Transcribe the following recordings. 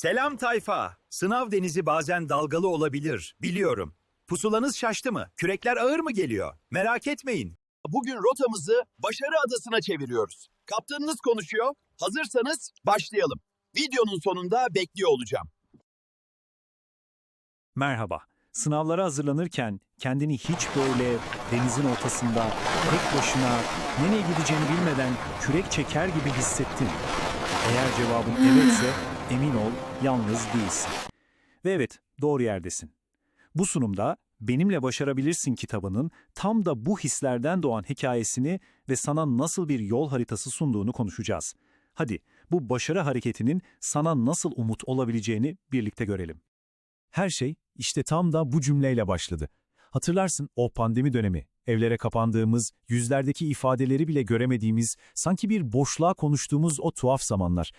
Selam tayfa. Sınav denizi bazen dalgalı olabilir, biliyorum. Pusulanız şaştı mı? Kürekler ağır mı geliyor? Merak etmeyin. Bugün rotamızı Başarı Adası'na çeviriyoruz. Kaptanınız konuşuyor. Hazırsanız başlayalım. Videonun sonunda bekliyor olacağım. Merhaba. Sınavlara hazırlanırken kendini hiç böyle denizin ortasında tek başına nereye gideceğini bilmeden kürek çeker gibi hissettin. Eğer cevabın evetse emin ol yalnız değilsin. Ve evet, doğru yerdesin. Bu sunumda Benimle Başarabilirsin kitabının tam da bu hislerden doğan hikayesini ve sana nasıl bir yol haritası sunduğunu konuşacağız. Hadi bu başarı hareketinin sana nasıl umut olabileceğini birlikte görelim. Her şey işte tam da bu cümleyle başladı. Hatırlarsın o pandemi dönemi, evlere kapandığımız, yüzlerdeki ifadeleri bile göremediğimiz, sanki bir boşluğa konuştuğumuz o tuhaf zamanlar.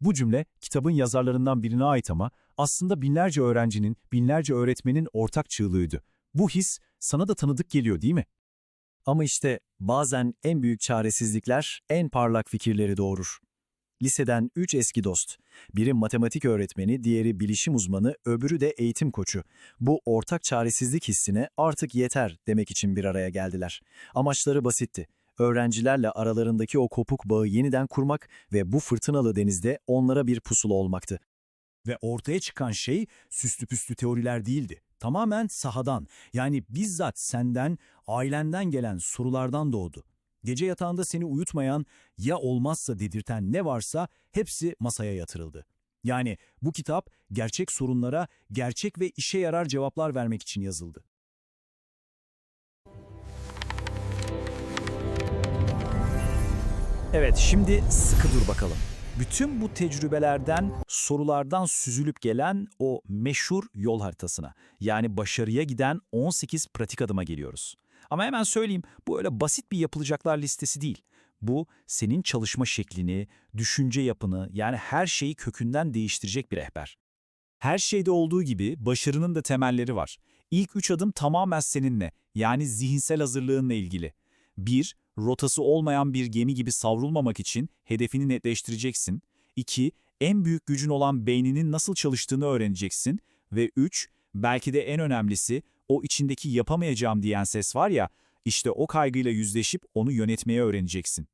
Bu cümle kitabın yazarlarından birine ait ama aslında binlerce öğrencinin, binlerce öğretmenin ortak çığlığıydı. Bu his sana da tanıdık geliyor değil mi? Ama işte bazen en büyük çaresizlikler en parlak fikirleri doğurur. Liseden 3 eski dost. Biri matematik öğretmeni, diğeri bilişim uzmanı, öbürü de eğitim koçu. Bu ortak çaresizlik hissine artık yeter demek için bir araya geldiler. Amaçları basitti. Öğrencilerle aralarındaki o kopuk bağı yeniden kurmak ve bu fırtınalı denizde onlara bir pusula olmaktı. Ve ortaya çıkan şey süslü püslü teoriler değildi. Tamamen sahadan, yani bizzat senden, ailenden gelen sorulardan doğdu. Gece yatağında seni uyutmayan, ya olmazsa dedirten ne varsa hepsi masaya yatırıldı. Yani bu kitap gerçek sorunlara gerçek ve işe yarar cevaplar vermek için yazıldı. Evet, şimdi sıkı dur bakalım. Bütün bu tecrübelerden, sorulardan süzülüp gelen o meşhur yol haritasına, yani başarıya giden 18 pratik adıma geliyoruz. Ama hemen söyleyeyim, bu öyle basit bir yapılacaklar listesi değil. Bu, senin çalışma şeklini, düşünce yapını, yani her şeyi kökünden değiştirecek bir rehber. Her şeyde olduğu gibi başarının da temelleri var. İlk 3 adım tamamen seninle, yani zihinsel hazırlığınla ilgili. 1. Rotası olmayan bir gemi gibi savrulmamak için hedefini netleştireceksin. 2. En büyük gücün olan beyninin nasıl çalıştığını öğreneceksin. Ve 3. Belki de en önemlisi, o içindeki yapamayacağım diyen ses var ya, işte o kaygıyla yüzleşip onu yönetmeyi öğreneceksin.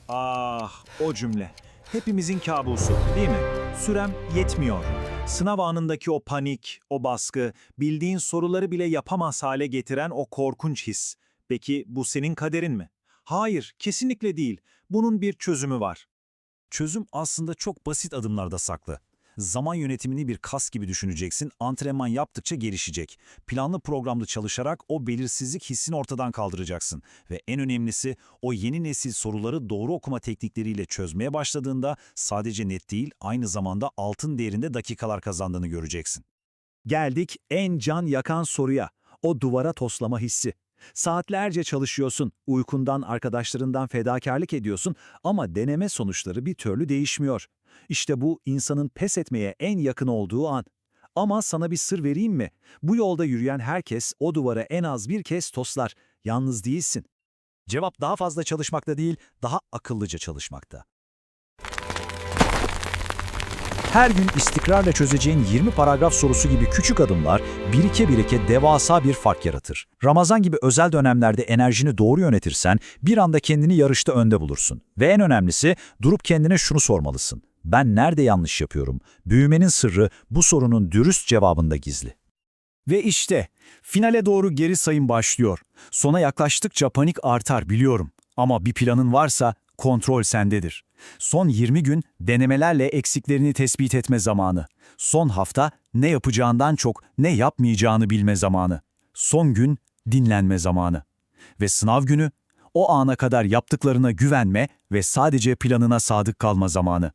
Ah, o cümle. Hepimizin kabusu, değil mi? Sürem yetmiyor. Sınav anındaki o panik, o baskı, bildiğin soruları bile yapamaz hale getiren o korkunç his. Peki bu senin kaderin mi? Hayır, kesinlikle değil. Bunun bir çözümü var. Çözüm aslında çok basit adımlarda saklı. Zaman yönetimini bir kas gibi düşüneceksin, antrenman yaptıkça gelişecek. Planlı programlı çalışarak o belirsizlik hissini ortadan kaldıracaksın. Ve en önemlisi, o yeni nesil soruları doğru okuma teknikleriyle çözmeye başladığında sadece net değil, aynı zamanda altın değerinde dakikalar kazandığını göreceksin. Geldik en can yakan soruya, o duvara toslama hissi. Saatlerce çalışıyorsun, uykundan, arkadaşlarından fedakarlık ediyorsun ama deneme sonuçları bir türlü değişmiyor. İşte bu insanın pes etmeye en yakın olduğu an. Ama sana bir sır vereyim mi? Bu yolda yürüyen herkes o duvara en az bir kez toslar. Yalnız değilsin. Cevap daha fazla çalışmakta değil, daha akıllıca çalışmakta. Her gün istikrarla çözeceğin 20 paragraf sorusu gibi küçük adımlar birike birike devasa bir fark yaratır. Ramazan gibi özel dönemlerde enerjini doğru yönetirsen bir anda kendini yarışta önde bulursun. Ve en önemlisi durup kendine şunu sormalısın. Ben nerede yanlış yapıyorum? Büyümenin sırrı bu sorunun dürüst cevabında gizli. Ve işte finale doğru geri sayım başlıyor. Sona yaklaştıkça panik artar biliyorum. Ama bir planın varsa kontrol sendedir. Son 20 gün denemelerle eksiklerini tespit etme zamanı. Son hafta ne yapacağından çok ne yapmayacağını bilme zamanı. Son gün dinlenme zamanı. Ve sınav günü o ana kadar yaptıklarına güvenme ve sadece planına sadık kalma zamanı.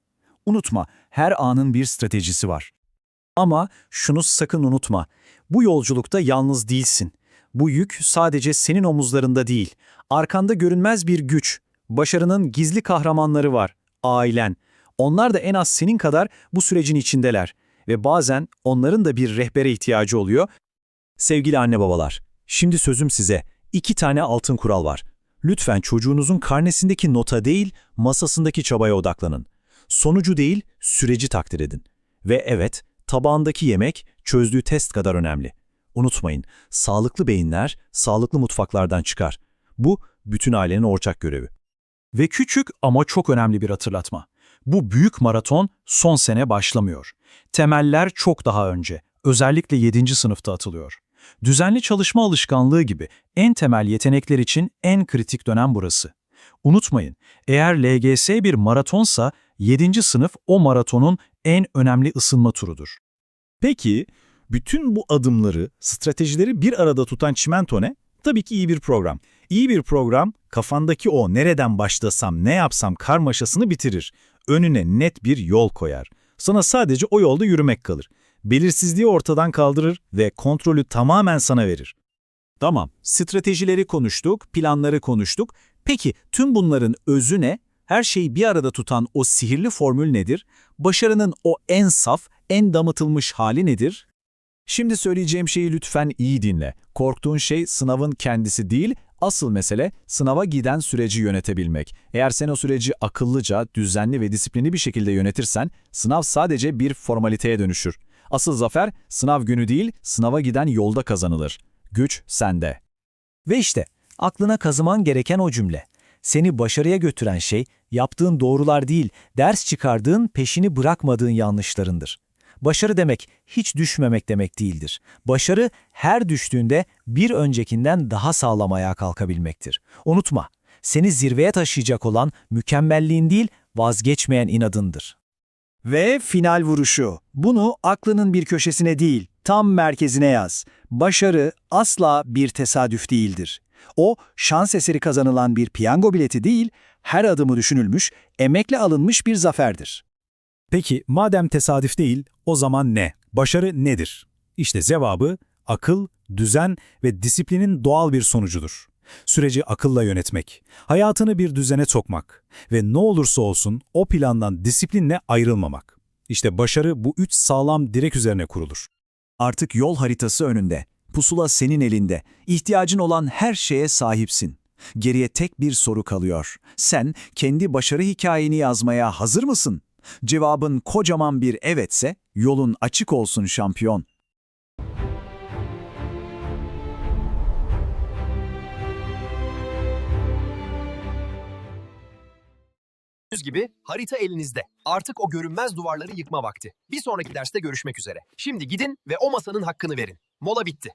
Unutma, her anın bir stratejisi var. Ama şunu sakın unutma, bu yolculukta yalnız değilsin. Bu yük sadece senin omuzlarında değil, arkanda görünmez bir güç. Başarının gizli kahramanları var, ailen. Onlar da en az senin kadar bu sürecin içindeler. Ve bazen onların da bir rehbere ihtiyacı oluyor. Sevgili anne babalar, şimdi sözüm size. 2 tane altın kural var. Lütfen çocuğunuzun karnesindeki nota değil, masasındaki çabaya odaklanın. Sonucu değil, süreci takdir edin. Ve evet, tabağındaki yemek çözdüğü test kadar önemli. Unutmayın, sağlıklı beyinler sağlıklı mutfaklardan çıkar. Bu bütün ailenin ortak görevi. Ve küçük ama çok önemli bir hatırlatma. Bu büyük maraton son sene başlamıyor. Temeller çok daha önce, özellikle 7. sınıfta atılıyor. Düzenli çalışma alışkanlığı gibi en temel yetenekler için en kritik dönem burası. Unutmayın, eğer LGS bir maratonsa 7. sınıf o maratonun en önemli ısınma turudur. Peki, bütün bu adımları, stratejileri bir arada tutan çimento ne? Tabii ki iyi bir program. İyi bir program, kafandaki o nereden başlasam, ne yapsam karmaşasını bitirir. Önüne net bir yol koyar. Sana sadece o yolda yürümek kalır. Belirsizliği ortadan kaldırır ve kontrolü tamamen sana verir. Tamam, stratejileri konuştuk, planları konuştuk. Peki tüm bunların özü ne? Her şeyi bir arada tutan o sihirli formül nedir? Başarının o en saf, en damıtılmış hali nedir? Şimdi söyleyeceğim şeyi lütfen iyi dinle. Korktuğun şey sınavın kendisi değil, asıl mesele sınava giden süreci yönetebilmek. Eğer sen o süreci akıllıca, düzenli ve disiplinli bir şekilde yönetirsen, sınav sadece bir formaliteye dönüşür. Asıl zafer sınav günü değil, sınava giden yolda kazanılır. Güç sende. Ve işte aklına kazıman gereken o cümle. Seni başarıya götüren şey yaptığın doğrular değil, ders çıkardığın, peşini bırakmadığın yanlışlarındır. Başarı demek hiç düşmemek demek değildir. Başarı her düştüğünde bir öncekinden daha sağlam ayağa kalkabilmektir. Unutma, seni zirveye taşıyacak olan mükemmelliğin değil, vazgeçmeyen inadındır. Ve final vuruşu. Bunu aklının bir köşesine değil, tam merkezine yaz. Başarı asla bir tesadüf değildir. O, şans eseri kazanılan bir piyango bileti değil, her adımı düşünülmüş, emekle alınmış bir zaferdir. Peki, madem tesadüf değil, o zaman ne? Başarı nedir? İşte cevabı, akıl, düzen ve disiplinin doğal bir sonucudur. Süreci akılla yönetmek, hayatını bir düzene sokmak ve ne olursa olsun o plandan disiplinle ayrılmamak. İşte başarı bu 3 sağlam direk üzerine kurulur. Artık yol haritası önünde. Pusula senin elinde. İhtiyacın olan her şeye sahipsin. Geriye tek bir soru kalıyor. Sen kendi başarı hikayeni yazmaya hazır mısın? Cevabın kocaman bir evetse, yolun açık olsun şampiyon. Gördüğünüz gibi harita elinizde. Artık o görünmez duvarları yıkma vakti. Bir sonraki derste görüşmek üzere. Şimdi gidin ve o masanın hakkını verin. Mola bitti.